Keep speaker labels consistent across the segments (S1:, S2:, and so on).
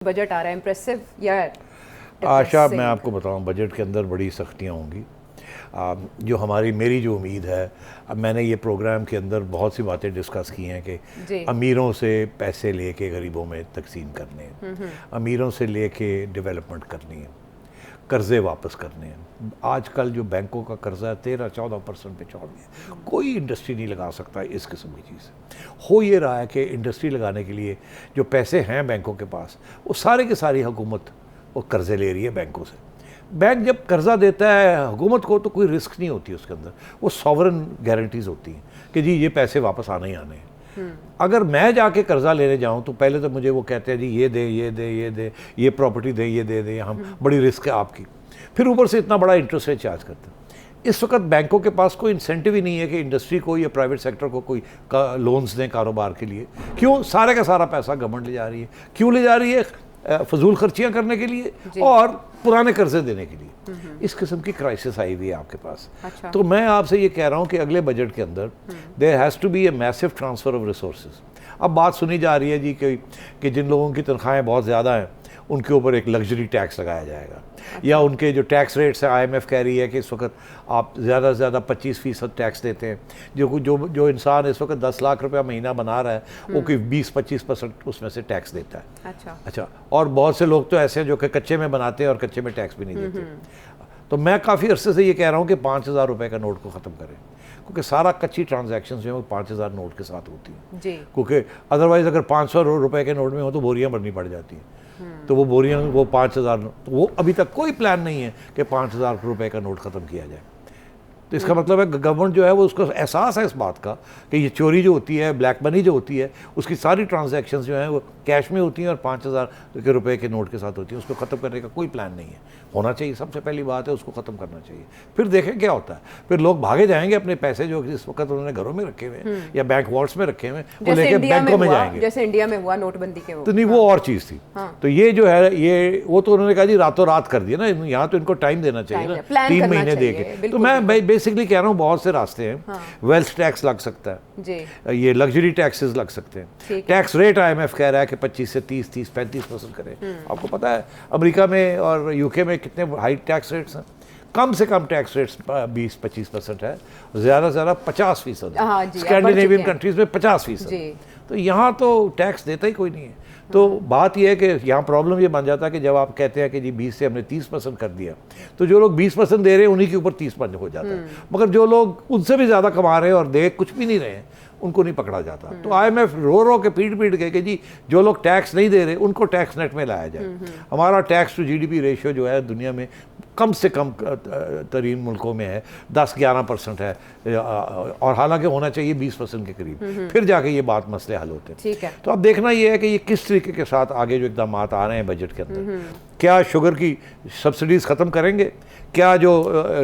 S1: Budget आ रहा है impressive या
S2: आशा, मैं आपको बताऊं बजट के अंदर बड़ी सख्तियां होंगी। जो मेरी जो उम्मीद है, अब मैंने ये प्रोग्राम के अंदर बहुत सी बातें डिस्कस की हैं कि अमीरों से पैसे लेके गरीबों में तकसीम करने हैं, अमीरों से लेके डेवलपमेंट करनी है, कर्ज़े वापस करने हैं। आजकल जो बैंकों का कर्जा है 13-14% पे चढ़ गया, कोई इंडस्ट्री नहीं लगा सकता इस किस्म की चीज़। हो ये रहा है कि इंडस्ट्री लगाने के लिए जो पैसे हैं बैंकों के पास, वो सारे की सारी हुकूमत वो कर्ज़े ले रही है बैंकों से। बैंक जब कर्ज़ा देता है हुकूमत को तो कोई रिस्क नहीं होती उसके अंदर, वो सॉवरन गारंटीज़ होती हैं कि जी ये पैसे वापस आने ही आने हैं। अगर मैं जाके कर्जा लेने जाऊं तो पहले तो मुझे वो कहते हैं जी ये दे ये दे ये दे, ये प्रॉपर्टी दे ये दे दे, हम बड़ी रिस्क है आपकी, फिर ऊपर से इतना बड़ा इंटरेस्ट रेट चार्ज करते हैं। इस वक्त बैंकों के पास कोई इंसेंटिव ही नहीं है कि इंडस्ट्री को या प्राइवेट सेक्टर को कोई लोन्स दें कारोबार के लिए। क्यों? सारे का सारा पैसा गवर्नमेंट ले जा रही है। क्यों ले जा रही है? फजूल खर्चियाँ करने के लिए और पुराने कर्जे देने के लिए। इस किस्म की क्राइसिस आई हुई है आपके पास।
S1: अच्छा।
S2: तो मैं आपसे ये कह रहा हूँ कि अगले बजट के अंदर there has to be a massive transfer of resources. अब बात सुनी जा रही है जी कि जिन लोगों की तनख्वाहें बहुत ज़्यादा हैं उनके ऊपर एक लग्जरी टैक्स लगाया जाएगा। अच्छा। या उनके जो टैक्स रेट्स हैं, IMF कह रही है कि इस वक्त आप ज़्यादा से ज़्यादा 25% टैक्स देते हैं। जो इंसान इस वक्त 10 लाख रुपया महीना बना रहा है वो कोई 20-25% उसमें से टैक्स देता है। अच्छा। और बहुत से लोग तो ऐसे हैं जो कि कच्चे में बनाते हैं और कच्चे में टैक्स भी नहीं देते। तो मैं काफ़ी अरसे से ये कह रहा हूँ कि 5,000 रुपये का नोट को ख़त्म करें, क्योंकि सारा कच्ची ट्रांजैक्शंस जो है वो 5,000 नोट के साथ होती हैं जी। क्योंकि अदरवाइज़ अगर 500 रुपये के नोट में हो तो बोरियां भरनी पड़ जाती हैं। तो वो बोरियां वो 5,000, तो वो अभी तक कोई प्लान नहीं है कि 5,000 रुपये का नोट ख़त्म किया जाए। तो इसका मतलब है गवर्नमेंट जो है वो उसको एहसास है इस बात का कि ये चोरी जो होती है, ब्लैक मनी जो होती है, उसकी सारी ट्रांजैक्शंस जो हैं वो कैश में होती हैं और 5,000 के रुपए के नोट के साथ होती हैं। उसको ख़त्म करने का कोई प्लान नहीं है। होना चाहिए, सबसे पहली बात है उसको ख़त्म करना चाहिए। फिर देखें क्या होता है। फिर लोग भागे जाएंगे अपने पैसे जो इस वक्त उन्होंने घरों में रखे हुए हैं या बैंक वॉल्ट्स में रखे हुए हैं, वो लेके बैंकों में जाएंगे।
S1: जैसे इंडिया में हुआ नोटबंदी के,
S2: तो नहीं वो और चीज़ थी। तो ये जो है ये वो तो उन्होंने कहा जी रातों रात कर दिया ना, यहाँ तो इनको टाइम देना चाहिए ना, 3 महीने दे के। तो मैं बेसिकली कह रहा हूँ बहुत से रास्ते हैं। वेल्थ टैक्स लग सकता है जी। ये लग्जरी टैक्सेस लग सकते हैं। टैक्स रेट IMF कह रहा है कि 25 से 30-35% करें। आपको पता है अमेरिका में और UK में कितने हाई टैक्स रेट्स हैं? कम से कम टैक्स रेट्स 20-25% है, ज़्यादा से ज़्यादा 50%। स्कैंडिनेवियन कंट्रीज में 50%। तो यहाँ तो टैक्स देता ही कोई नहीं है। तो बात यह है कि यहाँ प्रॉब्लम ये बन जाता है कि जब आप कहते हैं कि जी 20 से हमने 30% कर दिया, तो जो लोग 20% दे रहे हैं उन्हीं के ऊपर 30% हो जाता है। मगर जो लोग उनसे भी ज़्यादा कमा रहे हैं और दे कुछ भी नहीं रहे हैं उनको नहीं पकड़ा जाता। तो IMF रो के पीट के कि जी जो लोग टैक्स नहीं दे रहे उनको टैक्स नेट में लाया जाए। हमारा टैक्स टू GDP रेशियो जो है दुनिया में कम से कम तरीन मुल्कों में है, 10-11% है, और हालांकि होना चाहिए 20% के करीब। फिर जाके ये बात मसले हल होते हैं।
S1: ठीक है।
S2: तो अब देखना ये है कि ये किस तरीके के साथ आगे जो इकदाम आ रहे हैं बजट के अंदर। क्या शुगर की सब्सिडीज़ ख़त्म करेंगे? क्या जो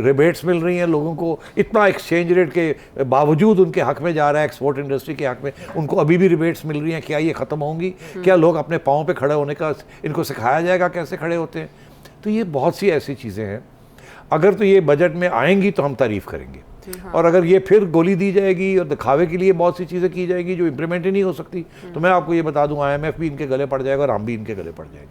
S2: रिबेट्स मिल रही हैं लोगों को, इतना एक्सचेंज रेट के बावजूद उनके हक में जा रहा है, एक्सपोर्ट इंडस्ट्री के हक में उनको अभी भी रिबेट्स मिल रही हैं, क्या ये ख़त्म होंगी? क्या लोग अपने पाँव पे खड़े होने का इनको सिखाया जाएगा कैसे खड़े होते हैं? तो ये बहुत सी ऐसी चीज़ें हैं। अगर तो ये बजट में आएंगी तो हम तारीफ़ करेंगे, और अगर ये फिर गोली दी जाएगी और दिखावे के लिए बहुत सी चीज़ें की जाएगी जो इम्प्लीमेंट ही नहीं हो सकती, तो मैं आपको ये बता दूं IMF भी इनके गले पड़ जाएगा और हम भी इनके गले पड़ जाएंगे।